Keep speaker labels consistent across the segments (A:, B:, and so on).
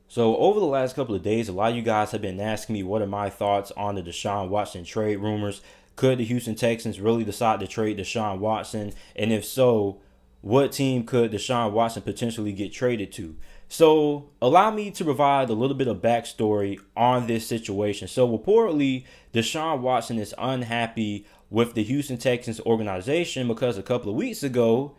A: So over the last couple of days, a lot of you guys have been asking me what are my thoughts on the Deshaun Watson trade rumors. Could the Houston Texans really decide to trade Deshaun Watson? And if so, what team could Deshaun Watson potentially get traded to? So allow me to provide a little bit of backstory on this situation. So reportedly, Deshaun Watson is unhappy with the Houston Texans organization because a couple of weeks ago,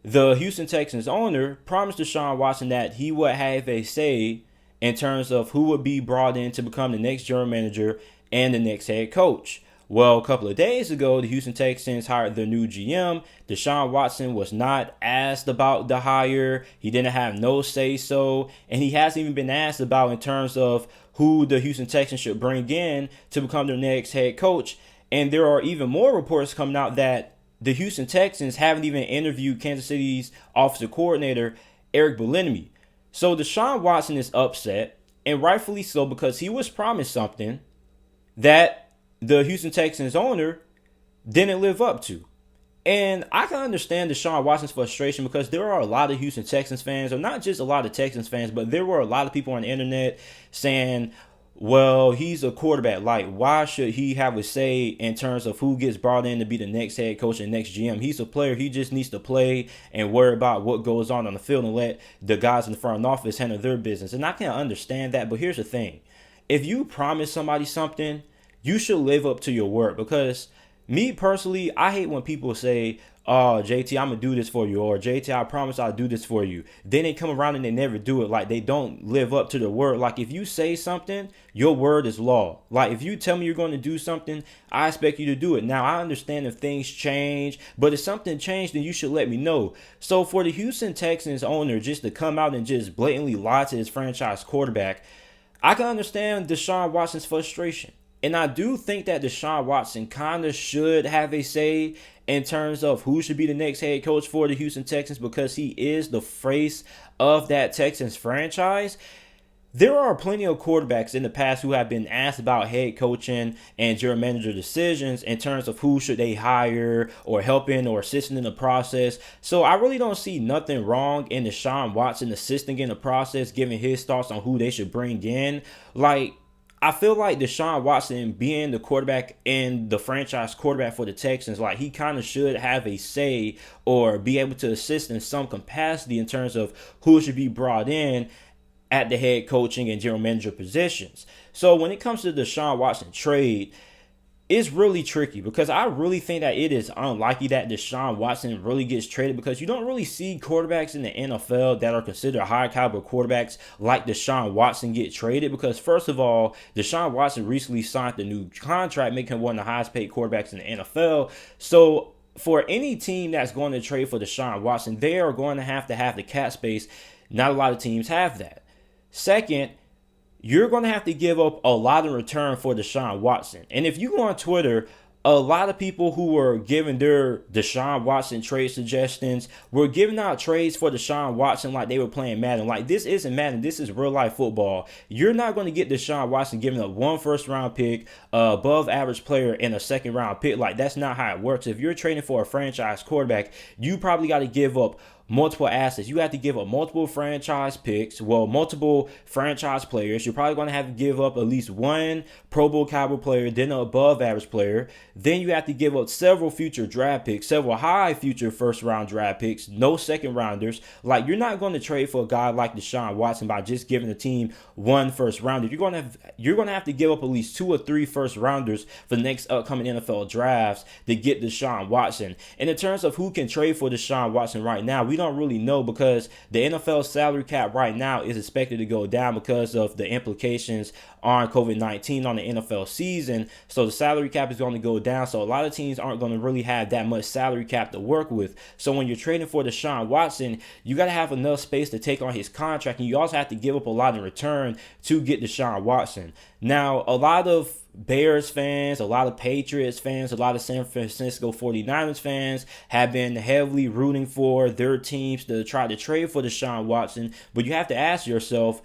A: the Houston Texans owner promised Deshaun Watson that he would have a say in terms of who would be brought in to become the next general manager and the next head coach. Well, a couple of days ago, the Houston Texans hired their new GM. Deshaun Watson was not asked about the hire. He didn't have no say so. And he hasn't even been asked about in terms of who the Houston Texans should bring in to become their next head coach. And there are even more reports coming out that the Houston Texans haven't even interviewed Kansas City's offensive coordinator, Eric Bieniemy. So Deshaun Watson is upset, and rightfully so, because he was promised something that the Houston Texans owner didn't live up to. And I can understand Deshaun Watson's frustration because there are a lot of Houston Texans fans, or not just a lot of Texans fans, but there were a lot of people on the internet saying, well, he's a quarterback. Like, why should he have a say in terms of who gets brought in to be the next head coach and next GM? He's a player. He just needs to play and worry about what goes on the field and let the guys in the front office handle their business. And I can understand that. But here's the thing. If you promise somebody something, you should live up to your word. Because me personally, I hate when people say, oh, JT, I'm going to do this for you. Or JT, I promise I'll do this for you. Then they come around and they never do it. Like, they don't live up to their word. Like, if you say something, your word is law. Like, if you tell me you're going to do something, I expect you to do it. Now, I understand if things change, but if something changed, then you should let me know. So for the Houston Texans owner just to come out and just blatantly lie to his franchise quarterback, I can understand Deshaun Watson's frustration. And I do think that Deshaun Watson kind of should have a say in terms of who should be the next head coach for the Houston Texans because he is the face of that Texans franchise. There are plenty of quarterbacks in the past who have been asked about head coaching and general manager decisions in terms of who should they hire or helping or assisting in the process. So I really don't see nothing wrong in Deshaun Watson assisting in the process, giving his thoughts on who they should bring in. Like, I feel like Deshaun Watson being the quarterback and the franchise quarterback for the Texans, like he kind of should have a say or be able to assist in some capacity in terms of who should be brought in at the head coaching and general manager positions. So when it comes to the Deshaun Watson trade, it's really tricky because I really think that it is unlikely that Deshaun Watson really gets traded because you don't really see quarterbacks in the NFL that are considered high caliber quarterbacks like Deshaun Watson get traded because first of all, Deshaun Watson recently signed a new contract making him one of the highest paid quarterbacks in the NFL. So for any team that's going to trade for Deshaun Watson, they are going to have the cap space. Not a lot of teams have that. Second, you're going to have to give up a lot in return for Deshaun Watson. And if you go on Twitter, a lot of people who were giving their Deshaun Watson trade suggestions were giving out trades for Deshaun Watson like they were playing Madden. Like, this isn't Madden. This is real life football. You're not going to get Deshaun Watson giving up one first round pick, above average player, and a second round pick. Like, that's not how it works. If you're trading for a franchise quarterback, you probably got to give up multiple assets. You have to give up multiple franchise picks, multiple franchise players. You're probably going to have to give up at least one Pro Bowl caliber player, then an above average player. Then you have to give up several future draft picks, several high future first round draft picks, no second rounders. Like, you're not going to trade for a guy like Deshaun Watson by just giving the team one first rounder. You're going to have to give up at least 2 or 3 first rounders for the next upcoming NFL drafts to get Deshaun Watson. And in terms of who can trade for Deshaun Watson right now, we don't really know because the NFL salary cap right now is expected to go down because of the implications on COVID-19 on the NFL season. So the salary cap is going to go down. So a lot of teams aren't going to really have that much salary cap to work with. So when you're trading for Deshaun Watson, you got to have enough space to take on his contract. And you also have to give up a lot in return to get Deshaun Watson. Now, a lot of Bears fans, a lot of Patriots fans, a lot of San Francisco 49ers fans have been heavily rooting for their teams to try to trade for Deshaun Watson. But you have to ask yourself,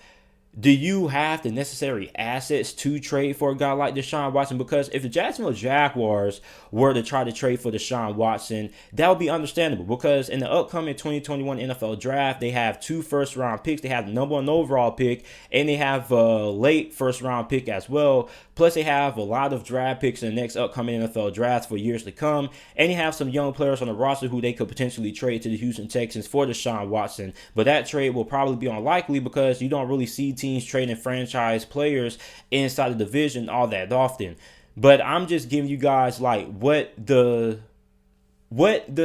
A: do you have the necessary assets to trade for a guy like Deshaun Watson? Because if the Jacksonville Jaguars were to try to trade for Deshaun Watson, that would be understandable. Because in the upcoming 2021 NFL Draft, they have 2 first-round picks. They have the number 1 overall pick, and they have a late first-round pick as well. Plus, they have a lot of draft picks in the next upcoming NFL drafts for years to come. And they have some young players on the roster who they could potentially trade to the Houston Texans for Deshaun Watson. But that trade will probably be unlikely because you don't really see teams trading franchise players inside the division all that often. But I'm just giving you guys like what the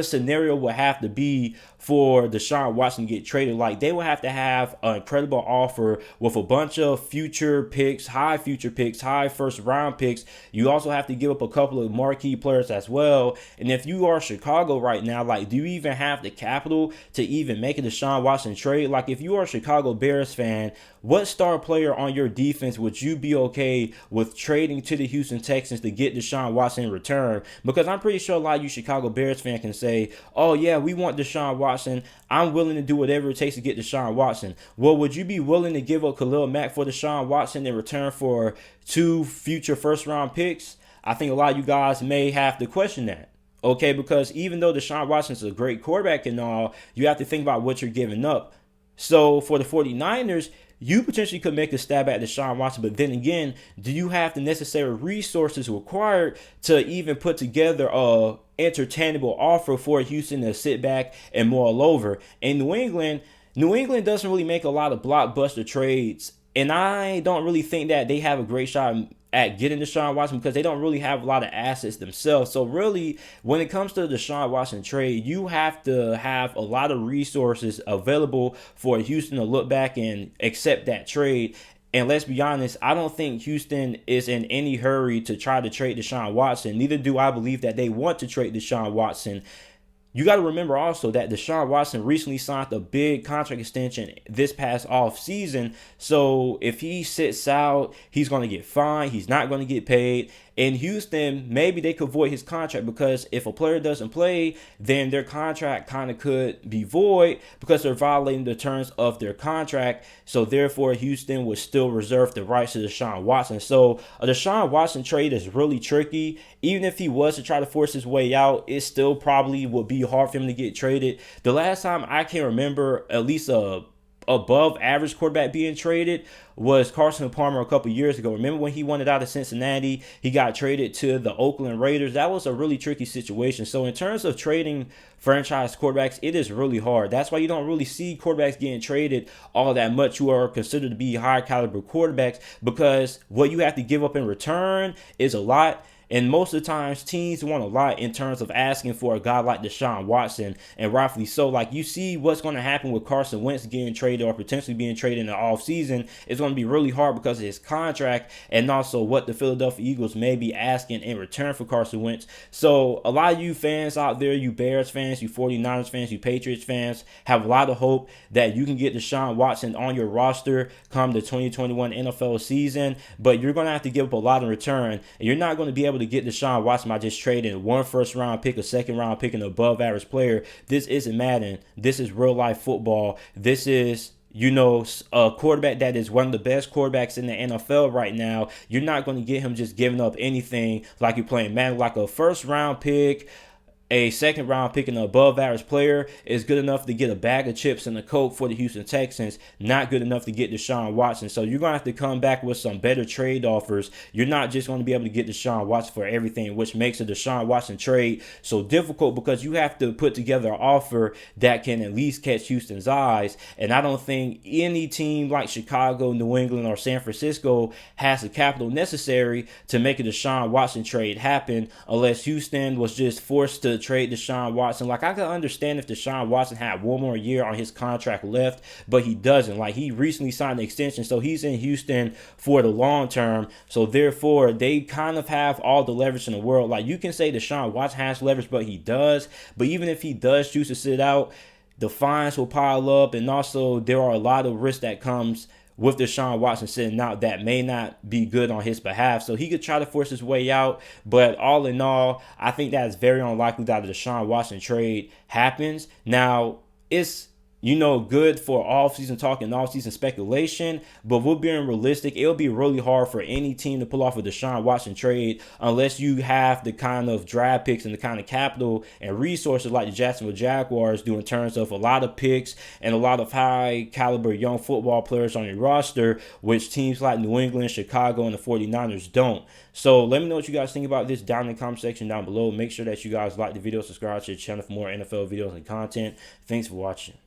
A: scenario would have to be for Deshaun Watson to get traded. Like, they would have to have an incredible offer with a bunch of future picks, high first round picks. You also have to give up a couple of marquee players as well. And if you are Chicago right now, like, do you even have the capital to even make a Deshaun Watson trade? Like, if you are a Chicago Bears fan, what star player on your defense would you be okay with trading to the Houston Texans to get Deshaun Watson in return? Because I'm pretty sure a lot of you Chicago Bears fans can say, oh yeah, we want Deshaun Watson. I'm willing to do whatever it takes to get Deshaun Watson. Well, would you be willing to give up Khalil Mack for Deshaun Watson in return for 2 future first round picks? I think a lot of you guys may have to question that. Okay, because even though Deshaun Watson is a great quarterback and all, you have to think about what you're giving up. So for the 49ers, you potentially could make a stab at Deshaun Watson, but then again, do you have the necessary resources required to even put together a entertainable offer for Houston to sit back and mull over? In New England doesn't really make a lot of blockbuster trades, and I don't really think that they have a great shot at getting Deshaun Watson because they don't really have a lot of assets themselves. So really, when it comes to the Deshaun Watson trade, you have to have a lot of resources available for Houston to look back and accept that trade. And let's be honest, I don't think Houston is in any hurry to try to trade Deshaun Watson. Neither do I believe that they want to trade Deshaun Watson. You got to remember also that Deshaun Watson recently signed a big contract extension this past off season. So if he sits out, he's going to get fined. He's not going to get paid. In Houston, maybe they could void his contract because if a player doesn't play, then their contract kind of could be void because they're violating the terms of their contract. So therefore, Houston would still reserve the rights to Deshaun Watson. So a Deshaun Watson trade is really tricky. Even if he was to try to force his way out, it still probably would be hard for him to get traded. The last time I can remember at least a above average quarterback being traded was Carson Palmer a couple years ago. Remember when he wanted out of Cincinnati, he got traded to the Oakland Raiders. That was a really tricky situation. So in terms of trading franchise quarterbacks, it is really hard. That's why you don't really see quarterbacks getting traded all that much who are considered to be high caliber quarterbacks, because what you have to give up in return is a lot. And most of the times, teams want a lot in terms of asking for a guy like Deshaun Watson, and rightfully so. Like, you see what's going to happen with Carson Wentz getting traded or potentially being traded in the offseason. It's going to be really hard because of his contract and also what the Philadelphia Eagles may be asking in return for Carson Wentz. So a lot of you fans out there, you Bears fans, you 49ers fans, you Patriots fans, have a lot of hope that you can get Deshaun Watson on your roster come the 2021 NFL season, but you're going to have to give up a lot in return, and you're not going to be able to get Deshaun Watson by just trading 1 first round pick, a second round pick, and an above average player. This isn't Madden. This is real life football. This is, a quarterback that is one of the best quarterbacks in the NFL right now. You're not going to get him just giving up anything like you're playing Madden. Like a first round pick, a second round pick, and an above average player is good enough to get a bag of chips and a Coke for the Houston Texans, not good enough to get Deshaun Watson. So you're going to have to come back with some better trade offers. You're not just going to be able to get Deshaun Watson for everything, which makes a Deshaun Watson trade so difficult, because you have to put together an offer that can at least catch Houston's eyes. And I don't think any team like Chicago, New England, or San Francisco has the capital necessary to make a Deshaun Watson trade happen unless Houston was just forced to trade Deshaun Watson. Like, I could understand if Deshaun Watson had one more year on his contract left, but he doesn't. Like, he recently signed an extension, so he's in Houston for the long term. So therefore, they kind of have all the leverage in the world. Like, you can say Deshaun Watson has leverage, but he does. But even if he does choose to sit out, the fines will pile up, and also there are a lot of risks that comes with Deshaun Watson sitting out that may not be good on his behalf. So he could try to force his way out, but all in all, I think that it's very unlikely that the Deshaun Watson trade happens. Now, it's good for offseason talk and offseason speculation, but we're being realistic. It'll be really hard for any team to pull off a Deshaun Watson trade unless you have the kind of draft picks and the kind of capital and resources like the Jacksonville Jaguars do, in terms of a lot of picks and a lot of high caliber young football players on your roster, which teams like New England, Chicago, and the 49ers don't. So let me know what you guys think about this down in the comment section down below. Make sure that you guys like the video, subscribe to the channel for more NFL videos and content. Thanks for watching.